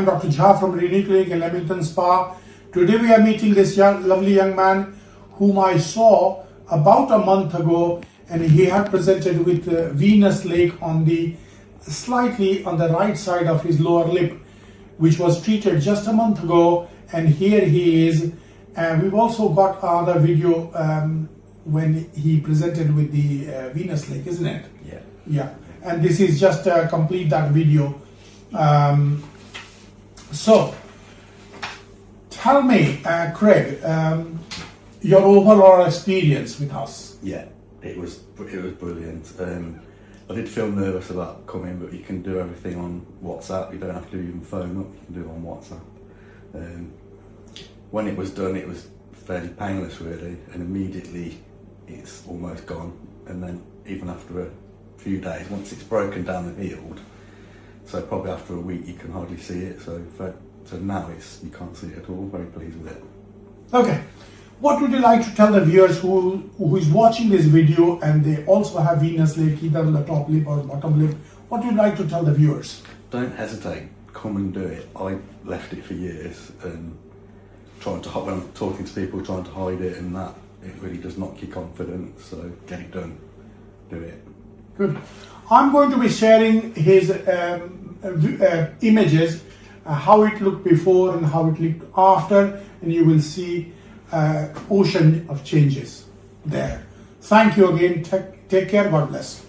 I'm Dr. Jha from Renal Clinic in Leamington Spa. Today we are meeting this lovely young man whom I saw about a month ago, and he had presented with venous lake on the slightly on the right side of his lower lip, which was treated just a month ago, and here he is. And we've also got another video when he presented with the venous lake, isn't it? Yeah. Yeah, and this is just complete that video. So, tell me, Craig, your overall experience with us. Yeah, it was brilliant. I did feel nervous about coming, but you can do everything on WhatsApp. You don't have to even phone up. You can do it on WhatsApp. When it was done, it was fairly painless, really, and immediately it's almost gone. And then even after a few days, once it's broken down and healed, so probably after a week you can hardly see it. So now you can't see it at all. Very pleased with it. Okay. What would you like to tell the viewers who is watching this video and they also have venous lake either on the top lip or bottom lip? What would you like to tell the viewers? Don't hesitate. Come and do it. I left it for years and when I'm talking to people trying to hide it, and that it really does knock your confidence. So get it done. Do it. Good. I'm going to be sharing his images, how it looked before and how it looked after, and you will see ocean of changes there. Thank you again. Take care. God bless.